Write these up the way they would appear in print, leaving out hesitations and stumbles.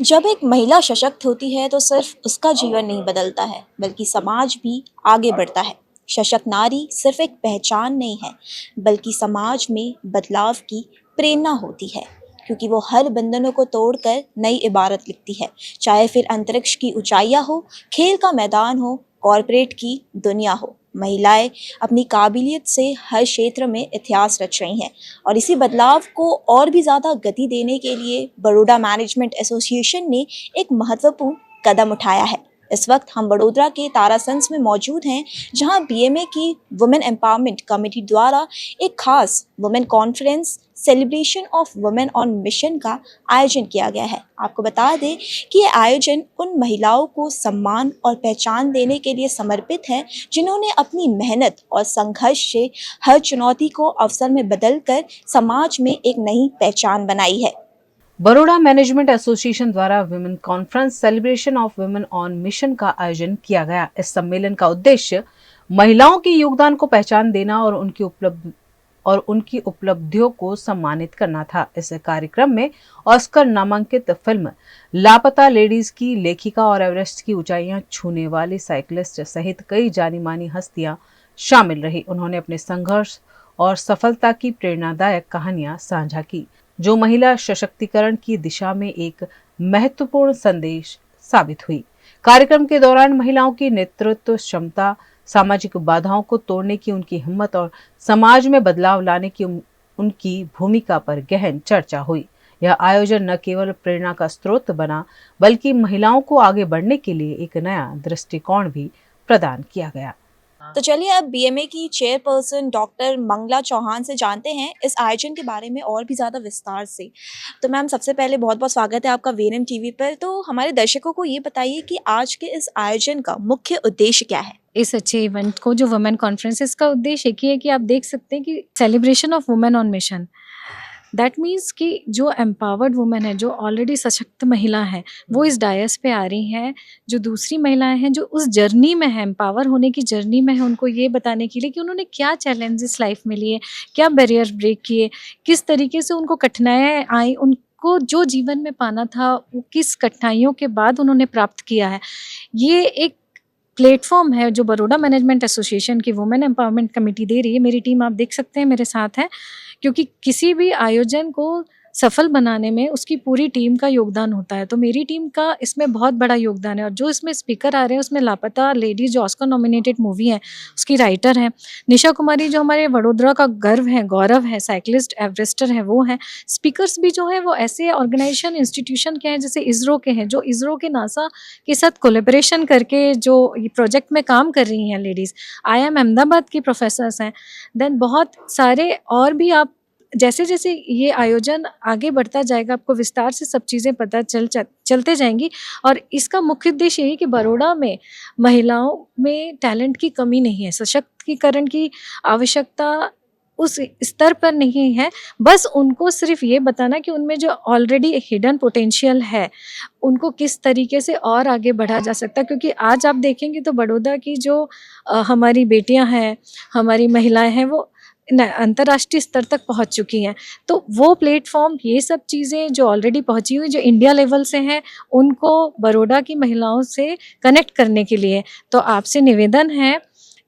जब एक महिला सशक्त होती है तो सिर्फ उसका जीवन नहीं बदलता है बल्कि समाज भी आगे बढ़ता है। सशक्त नारी सिर्फ एक पहचान नहीं है बल्कि समाज में बदलाव की प्रेरणा होती है, क्योंकि वो हर बंधनों को तोड़कर नई इबारत लिखती है। चाहे फिर अंतरिक्ष की ऊंचाइयां हो, खेल का मैदान हो, कॉरपोरेट की दुनिया हो, महिलाएं अपनी काबिलियत से हर क्षेत्र में इतिहास रच रही हैं। और इसी बदलाव को और भी ज़्यादा गति देने के लिए बड़ौदा मैनेजमेंट एसोसिएशन ने एक महत्वपूर्ण कदम उठाया है। इस वक्त हम बड़ोदरा के तारासंस में मौजूद हैं, जहां बीएमए की वुमेन एम्पावरमेंट कमेटी द्वारा एक खास women conference celebration of women on mission का आयोजन किया गया है। आपको बता दें कि ये आयोजन उन महिलाओं को सम्मान और पहचान देने के लिए समर्पित है जिन्होंने अपनी मेहनत और संघर्ष से हर चुनौती को अवसर में बदलकर समाज में एक नई पहचान बनाई है। बड़ौदा मैनेजमेंट एसोसिएशन द्वारा women conference celebration of women on mission का आयोजन किया गया। इस सम्मेलन का उद्देश्य महिलाओं के योगदान को पहचान देना और उनकी उपलब्धियों को सम्मानित करना था। इस कार्यक्रम में ऑस्कर नामांकित फिल्म लापता लेडीज की लेखिका और एवरेस्ट की ऊंचाइयां छूने वाली साइकिलिस्ट सहित कई जानी मानी हस्तियां शामिल रही। उन्होंने अपने संघर्ष और सफलता की प्रेरणादायक कहानियां साझा की, जो महिला सशक्तिकरण की दिशा में एक महत्वपूर्ण संदेश साबित हुई। कार्यक्रम के दौरान महिलाओं की नेतृत्व क्षमता, सामाजिक बाधाओं को तोड़ने की उनकी हिम्मत और समाज में बदलाव लाने की उनकी भूमिका पर गहन चर्चा हुई। यह आयोजन न केवल प्रेरणा का स्रोत बना, बल्कि महिलाओं को आगे बढ़ने के लिए एक नया दृष्टिकोण भी प्रदान किया गया। तो चलिए अब बीएमए की चेयरपर्सन डॉक्टर मंगला चौहान से जानते हैं इस आयोजन के बारे में और भी ज़्यादा विस्तार से। तो मैम, सबसे पहले बहुत बहुत स्वागत है आपका वीएनएम टीवी पर। तो हमारे दर्शकों को ये बताइए कि आज के इस आयोजन का मुख्य उद्देश्य क्या है। इस अच्छे इवेंट को जो वुमेन कॉन्फ्रेंस, इसका उद्देश्य एक ही है कि आप देख सकते हैं कि celebration of women on mission, that means कि जो एम्पावर्ड वुमेन है, जो ऑलरेडी सशक्त महिला है, वो इस डायस पे आ रही हैं। जो दूसरी महिलाएं हैं जो उस जर्नी में है, एम्पावर होने की जर्नी में है, उनको ये बताने के लिए कि उन्होंने क्या चैलेंजेस लाइफ में लिए, क्या बैरियर ब्रेक किए, किस तरीके से उनको कठिनाइयाँ आई, उनको जो जीवन में पाना था वो किस कठिनाइयों के बाद उन्होंने प्राप्त किया है। ये एक प्लेटफॉर्म है जो बड़ौदा मैनेजमेंट एसोसिएशन की वुमेन एम्पावरमेंट कमेटी दे रही है। मेरी टीम आप देख सकते हैं मेरे साथ है, क्योंकि किसी भी आयोजन को सफल बनाने में उसकी पूरी टीम का योगदान होता है। तो मेरी टीम का इसमें बहुत बड़ा योगदान है। और जो इसमें स्पीकर आ रहे हैं उसमें लापता लेडीज जो ऑस्कर नॉमिनेटेड मूवी है उसकी राइटर हैं निशा कुमारी, जो हमारे वडोदरा का गर्व है, गौरव है, साइकिलिस्ट एवरेस्टर है, वो हैं। स्पीकर्स भी जो है वो ऐसे ऑर्गेनाइजेशन इंस्टीट्यूशन के हैं जैसे इसरो के हैं, जो इसरो के नासा के साथ कोलेबरेशन करके जो प्रोजेक्ट में काम कर रही हैं लेडीज़। IIM अहमदाबाद की प्रोफेसर्स हैं। देन बहुत सारे और भी, आप जैसे जैसे ये आयोजन आगे बढ़ता जाएगा आपको विस्तार से सब चीज़ें पता चलते जाएंगी। और इसका मुख्य उद्देश्य यही कि बड़ौदा में महिलाओं में टैलेंट की कमी नहीं है, सशक्तिकरण की आवश्यकता उस स्तर पर नहीं है। बस उनको सिर्फ ये बताना कि उनमें जो ऑलरेडी हिडन पोटेंशियल है उनको किस तरीके से और आगे बढ़ा जा सकता है। क्योंकि आज आप देखेंगे तो बड़ौदा की जो हमारी बेटियां हैं, हमारी महिलाएं हैं, वो अंतर्राष्ट्रीय स्तर तक पहुंच चुकी हैं। तो वो प्लेटफॉर्म, ये सब चीज़ें जो ऑलरेडी पहुंची हुई, जो इंडिया लेवल से हैं, उनको बड़ौदा की महिलाओं से कनेक्ट करने के लिए तो आपसे निवेदन है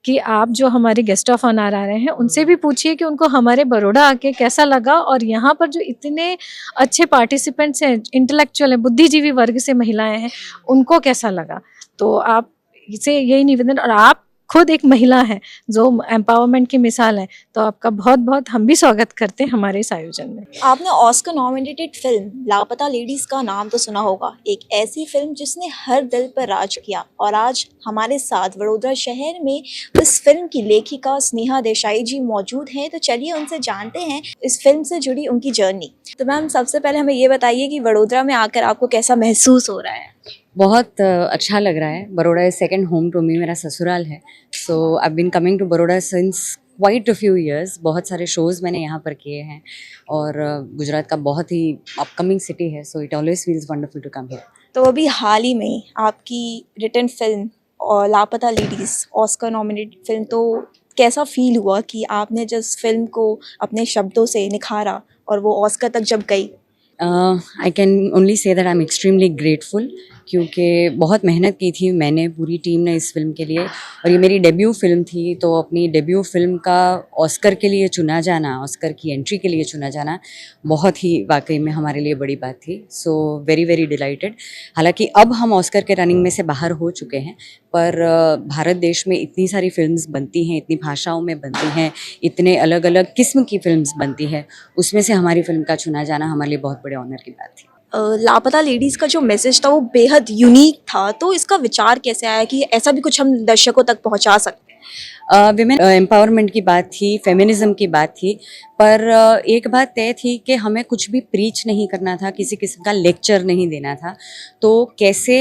कि आप जो हमारे गेस्ट ऑफ ऑनर आ रहे हैं उनसे भी पूछिए कि उनको हमारे बड़ौदा आके कैसा लगा, और यहाँ पर जो इतने अच्छे पार्टिसिपेंट्स हैं, इंटेलेक्चुअल हैं, बुद्धिजीवी वर्ग से महिलाएं हैं, उनको कैसा लगा। तो आप इसे यही निवेदन, और आप खुद एक महिला है जो एम्पावरमेंट की मिसाल है, तो आपका बहुत बहुत हम भी स्वागत करते हैं हमारे इस आयोजन में। आपने ऑस्कर नॉमिनेटेड फिल्म लापता लेडीज का नाम तो सुना होगा, एक ऐसी फिल्म जिसने हर दिल पर राज किया। और आज हमारे साथ वडोदरा शहर में इस फिल्म की लेखिका स्नेहा देसाई जी मौजूद हैं। तो चलिए उनसे जानते हैं इस फिल्म से जुड़ी उनकी जर्नी। तो मैम, सबसे पहले हमें ये बताइए कि वडोदरा में आकर आपको कैसा महसूस हो रहा है। बहुत अच्छा लग रहा है। Baroda is second home to me, मेरा ससुराल है। So I been coming to Baroda since quite a few years. बहुत सारे शोज़ मैंने यहाँ पर किए हैं, और गुजरात का बहुत ही अपकमिंग सिटी है, so it always feels wonderful to come here. तो अभी हाल ही में आपकी रिटन फिल्म और लापता लेडीज ऑस्कर नॉमिनेटेड फिल्म, तो कैसा फील हुआ कि आपने जिस फिल्म को अपने शब्दों से निखारा और वो ऑस्कर तक जब गई। I can only say that I am extremely grateful, क्योंकि बहुत मेहनत की थी मैंने, पूरी टीम ने इस फिल्म के लिए, और ये मेरी डेब्यू फिल्म थी, तो अपनी डेब्यू फिल्म का ऑस्कर के लिए चुना जाना, ऑस्कर की एंट्री के लिए चुना जाना बहुत ही वाकई में हमारे लिए बड़ी बात थी। So very very dilated. हालांकि अब हम ऑस्कर के रनिंग में से बाहर हो चुके हैं, पर भारत देश में इतनी सारी फिल्म्स बनती हैं, इतनी भाषाओं में बनती हैं, इतने अलग अलग किस्म की फिल्म्स बनती है, उसमें से हमारी फिल्म का चुना जाना हमारे लिए बहुत बड़े ऑनर की बात थी। लापता लेडीज़ का जो मैसेज था वो बेहद यूनिक था, तो इसका विचार कैसे आया कि ऐसा भी कुछ हम दर्शकों तक पहुंचा सकते हैं? विमेन एम्पावरमेंट की बात थी, फेमिनिज्म की बात थी, पर एक बात तय थी कि हमें कुछ भी प्रीच नहीं करना था, किसी किस्म का लेक्चर नहीं देना था। तो कैसे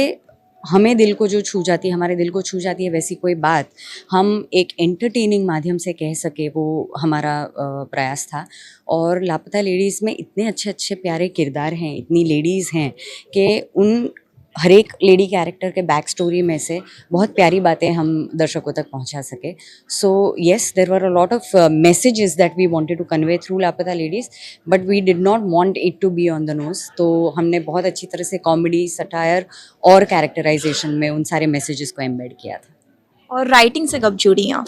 हमें दिल को जो छू जाती है, हमारे दिल को छू जाती है, वैसी कोई बात हम एक एंटरटेनिंग माध्यम से कह सके, वो हमारा प्रयास था। और लापता लेडीज़ में इतने अच्छे अच्छे प्यारे किरदार हैं, इतनी लेडीज़ हैं कि उन हर एक लेडी कैरेक्टर के बैक स्टोरी में से बहुत प्यारी बातें हम दर्शकों तक पहुंचा सके। So yes, there were a lot of messages that we wanted to convey through Laapataa Ladies, but we did not want it to be on the nose. तो हमने बहुत अच्छी तरह से कॉमेडी, सटायर और कैरेक्टराइजेशन में उन सारे मैसेजेस को एम्बेड किया था। और राइटिंग से कब जुड़ी आप?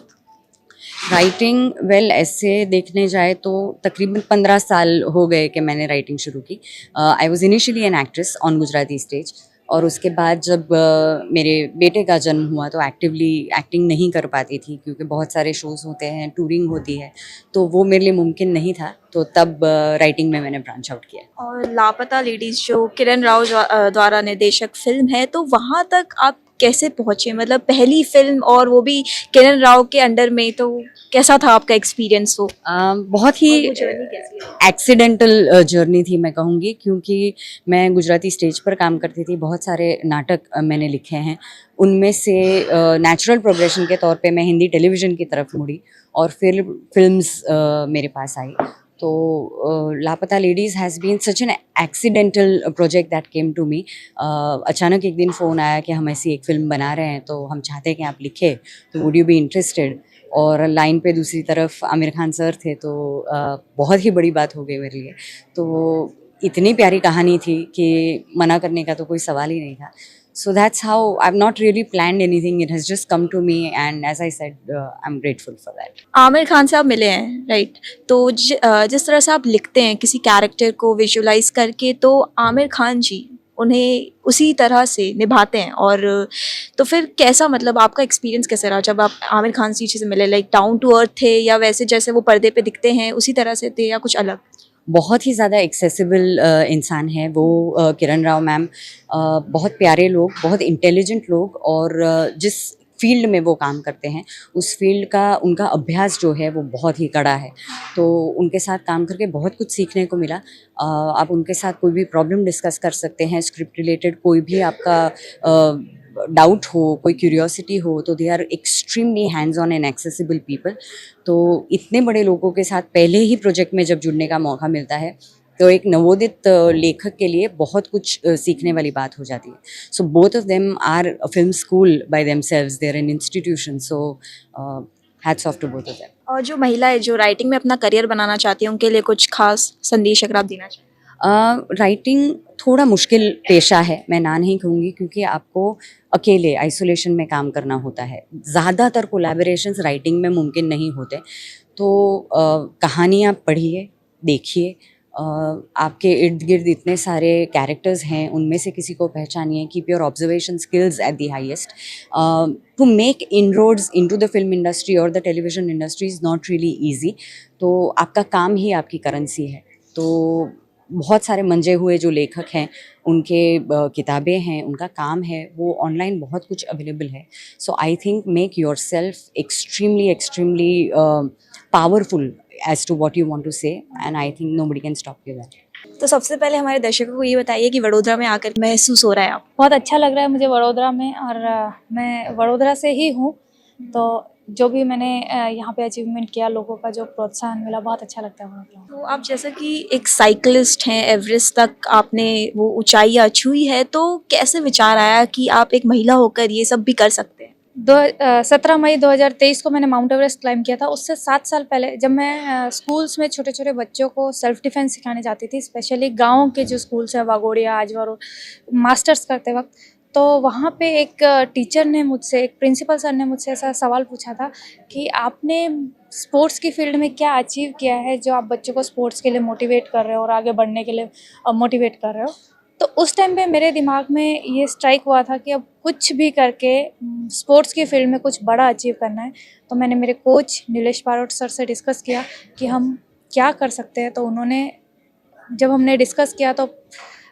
राइटिंग, वेल, ऐसे देखने जाए तो तकरीबन 15 साल हो गए कि मैंने राइटिंग शुरू की। I was initially an actress on Gujarati stage, और उसके बाद जब मेरे बेटे का जन्म हुआ तो एक्टिवली एक्टिंग नहीं कर पाती थी, क्योंकि बहुत सारे शोज़ होते हैं, टूरिंग होती है, तो वो मेरे लिए मुमकिन नहीं था। तो तब राइटिंग में मैंने ब्रांच आउट किया। और लापता लेडीज़ जो किरण राव द्वारा निर्देशक फिल्म है, तो वहाँ तक आप कैसे पहुँचे? मतलब पहली फिल्म और वो भी किरण राव के अंडर में, तो कैसा था आपका एक्सपीरियंस वो? बहुत ही और वो जर्नी कैसी रही? एक्सीडेंटल जर्नी थी मैं कहूँगी, क्योंकि मैं गुजराती स्टेज पर काम करती थी, बहुत सारे नाटक मैंने लिखे हैं, उनमें से नेचुरल प्रोग्रेशन के तौर पे मैं हिंदी टेलीविज़न की तरफ मुड़ी, और फिर फिल्म्स मेरे पास आई। तो Laapataa Ladies has been such an accidental project that came to me. अचानक एक दिन फ़ोन आया कि हम ऐसी एक फ़िल्म बना रहे हैं, तो हम चाहते हैं कि आप लिखे, तो वुड यू बी इंटरेस्टेड? और लाइन पे दूसरी तरफ आमिर खान सर थे, तो बहुत ही बड़ी बात हो गई मेरे लिए। तो इतनी प्यारी कहानी थी कि मना करने का तो कोई सवाल ही नहीं था। So that's how I have not really planned anything, it has just come to me, and as I said I am grateful for that. Aamir Khan से आप मिले हैं, राइट? तो जिस तरह से आप लिखते हैं किसी कैरेक्टर को विजुलाइज करके, तो आमिर खान जी उन्हें उसी तरह से निभाते हैं। और तो फिर कैसा, मतलब आपका एक्सपीरियंस कैसा रहा जब आप आमिर खान जी से मिले? लाइक डाउन टू अर्थ थे, या वैसे जैसे वो पर्दे पे दिखते हैं उसी तरह से थे, या कुछ अलग? बहुत ही ज़्यादा एक्सेसिबल इंसान है वो, किरण राव मैम। बहुत प्यारे लोग, बहुत इंटेलिजेंट लोग, और जिस फील्ड में वो काम करते हैं उस फील्ड का उनका अभ्यास जो है वो बहुत ही कड़ा है। तो उनके साथ काम करके बहुत कुछ सीखने को मिला। आप उनके साथ कोई भी प्रॉब्लम डिस्कस कर सकते हैं, स्क्रिप्ट रिलेटेड कोई भी आपका डाउट हो, कोई क्यूरियोसिटी हो, तो they are extremely hands on and accessible people. तो इतने बड़े लोगों के साथ पहले ही प्रोजेक्ट में जब जुड़ने का मौका मिलता है, तो एक नवोदित लेखक के लिए बहुत कुछ सीखने वाली बात हो जाती है। So both of them are a film school by themselves, they are an institution. So hats off to both of them. और जो महिलाएं जो राइटिंग में अपना करियर बनाना चाहती हैं, उनके लिए कुछ खास संदेश अगर आप देना चाहें? राइटिंग थोड़ा मुश्किल पेशा है, मैं ना नहीं कहूँगी, क्योंकि आपको अकेले आइसोलेशन में काम करना होता है। ज़्यादातर कोलैबोरेशंस राइटिंग में मुमकिन नहीं होते। तो कहानियाँ पढ़िए, देखिए, आपके इर्द गिर्द इतने सारे कैरेक्टर्स हैं, उनमें से किसी को पहचानिए। Keep your observation skills at the highest. To make inroads into the film industry और the television industry is not really easy. तो आपका काम ही आपकी करेंसी है। तो बहुत सारे मंजे हुए जो लेखक हैं, उनके किताबें हैं, उनका काम है, वो ऑनलाइन बहुत कुछ अवेलेबल है। So I think make yourself extremely powerful as to what you want to say, and I think nobody can stop you that. तो सबसे पहले हमारे दर्शकों को ये बताइए कि वडोदरा में आकर महसूस हो रहा है आप? बहुत अच्छा लग रहा है मुझे वडोदरा में, और मैं वडोदरा से ही हूँ। तो जो भी मैंने यहाँ पे अचीवमेंट किया, लोगों का जो प्रोत्साहन मिला, बहुत अच्छा लगता है वहाँ पे। तो आप जैसा कि एक साइकिलिस्ट हैं, एवरेस्ट तक आपने वो ऊंचाइयाँ छुई है, तो कैसे विचार आया कि आप एक महिला होकर ये सब भी कर सकते हैं? 17 मई 2023 को मैंने माउंट एवरेस्ट क्लाइम किया था। उससे 7 साल पहले जब मैं स्कूल्स में छोटे छोटे बच्चों को सेल्फ डिफेंस सिखाने जाती थी, स्पेशली गांव के जो स्कूल्स हैं, वागोड़िया, आजवर, मास्टर्स करते वक्त, तो वहाँ पे एक टीचर ने मुझसे, एक प्रिंसिपल सर ने मुझसे ऐसा सवाल पूछा था कि आपने स्पोर्ट्स की फील्ड में क्या अचीव किया है जो आप बच्चों को स्पोर्ट्स के लिए मोटिवेट कर रहे हो और आगे बढ़ने के लिए मोटिवेट कर रहे हो। तो उस टाइम पे मेरे दिमाग में ये स्ट्राइक हुआ था कि अब कुछ भी करके स्पोर्ट्स की फील्ड में कुछ बड़ा अचीव करना है। तो मैंने मेरे कोच नीलेश पारोट सर से डिस्कस किया कि हम क्या कर सकते हैं। तो उन्होंने, जब हमने डिस्कस किया तो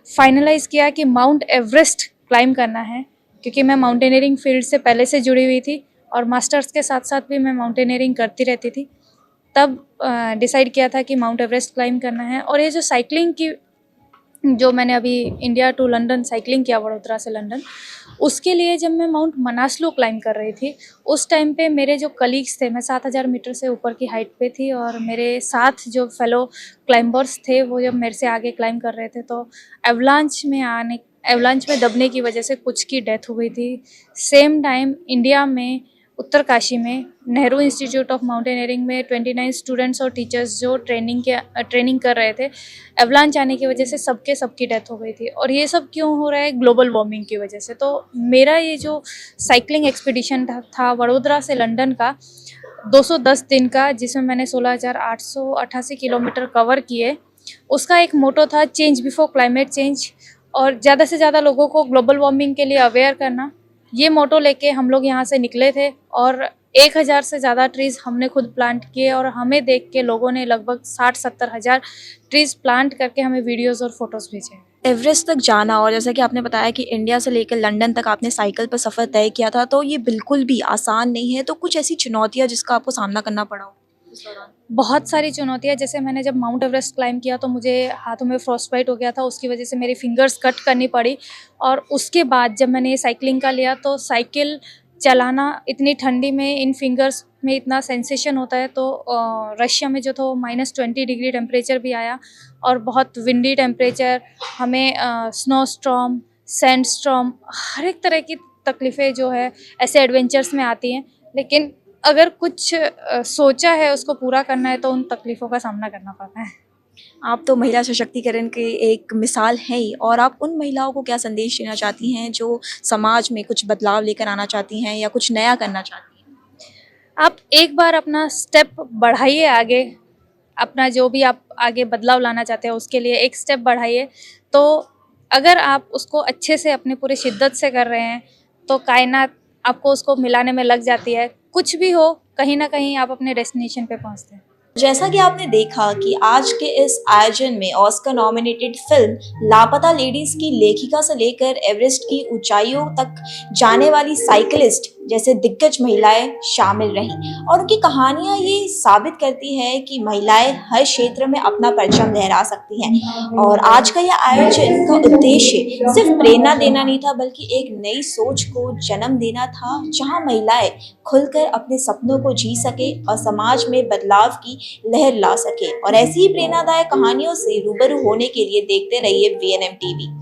फाइनलाइज किया कि माउंट एवरेस्ट क्लाइम करना है, क्योंकि मैं माउंटेनियरिंग फील्ड से पहले से जुड़ी हुई थी और मास्टर्स के साथ साथ भी मैं माउंटेनियरिंग करती रहती थी। तब डिसाइड किया था कि माउंट एवरेस्ट क्लाइम करना है। और ये जो साइकिलिंग की, जो मैंने अभी इंडिया टू लंदन साइकिलिंग किया, वडोदरा से लंदन, उसके लिए जब मैं माउंट मनासलू क्लाइम कर रही थी, उस टाइम पे मेरे जो कलीग्स थे, मैं 7000 मीटर से ऊपर की हाइट पे थी और मेरे साथ जो फेलो क्लाइंबर्स थे वो जब मेरे से आगे क्लाइम कर रहे थे तो एवलांच में दबने की वजह से कुछ की डेथ हो गई थी। सेम टाइम इंडिया में उत्तरकाशी में नेहरू इंस्टीट्यूट ऑफ माउंटेनियरिंग में 29 स्टूडेंट्स और टीचर्स जो ट्रेनिंग कर रहे थे, एवलांच आने की वजह से सबकी डेथ हो गई थी। और ये सब क्यों हो रहा है? ग्लोबल वार्मिंग की वजह से। तो मेरा ये जो साइकिलिंग एक्सपीडिशन था वडोदरा से लंदन का 210 दिन का, जिसमें मैंने 16,888 किलोमीटर कवर किए, उसका एक मोटो था चेंज बिफोर क्लाइमेट चेंज, और ज़्यादा से ज़्यादा लोगों को ग्लोबल वार्मिंग के लिए अवेयर करना। ये मोटो लेके हम लोग यहाँ से निकले थे और 1000 से ज़्यादा ट्रीज़ हमने खुद प्लांट किए और हमें देख के लोगों ने लगभग 60-70 हज़ार ट्रीज़ प्लांट करके हमें वीडियोज़ और फोटोज़ भेजे। एवरेस्ट तक जाना, और जैसा कि आपने बताया कि इंडिया से लेकर लंदन तक आपने साइकिल पर सफ़र तय किया था, तो ये बिल्कुल भी आसान नहीं है। तो कुछ ऐसी चुनौतियाँ जिसका आपको सामना करना पड़ा हो इस दौरान? बहुत सारी चुनौतियाँ, जैसे मैंने जब माउंट एवरेस्ट क्लाइम किया तो मुझे हाथों में फ्रॉस्ट बाइट हो गया था, उसकी वजह से मेरी फिंगर्स कट करनी पड़ी। और उसके बाद जब मैंने ये साइकिलिंग का लिया तो साइकिल चलाना इतनी ठंडी में, इन फिंगर्स में इतना सेंसेशन होता है। तो रशिया में जो था -20 डिग्री टेम्परेचर भी आया और बहुत विंडी टेम्परेचर, हमें स्नो स्टॉर्म, सैंड स्टॉर्म, हर एक तरह की तकलीफ़ें जो है ऐसे एडवेंचर्स में आती हैं। लेकिन अगर कुछ सोचा है उसको पूरा करना है तो उन तकलीफ़ों का सामना करना पड़ता है। आप तो महिला सशक्तिकरण की एक मिसाल हैं ही, और आप उन महिलाओं को क्या संदेश देना चाहती हैं जो समाज में कुछ बदलाव लेकर आना चाहती हैं या कुछ नया करना चाहती हैं? आप एक बार अपना स्टेप बढ़ाइए आगे, अपना जो भी आप आगे बदलाव लाना चाहते हैं उसके लिए एक स्टेप बढ़ाइए। तो अगर आप उसको अच्छे से अपने पूरे शिद्दत से कर रहे हैं तो कायनात आपको उसको मिलाने में लग जाती है। कुछ भी हो, कहीं ना कहीं आप अपने डेस्टिनेशन पे पहुंचते हैं। जैसा कि आपने देखा कि आज के इस आयोजन में ऑस्कर नॉमिनेटेड फिल्म लापता लेडीज की लेखिका से लेकर एवरेस्ट की ऊंचाइयों तक जाने वाली साइकिलिस्ट जैसे दिग्गज महिलाएं शामिल रहीं, और उनकी कहानियां ये साबित करती है कि महिलाएं हर क्षेत्र में अपना परचम लहरा सकती हैं। और आज का यह आयोजन का उद्देश्य सिर्फ प्रेरणा देना नहीं था, बल्कि एक नई सोच को जन्म देना था, जहां महिलाएं खुलकर अपने सपनों को जी सके और समाज में बदलाव की लहर ला सके। और ऐसी ही प्रेरणादायक कहानियों से रूबरू होने के लिए देखते रहिए VNM TV।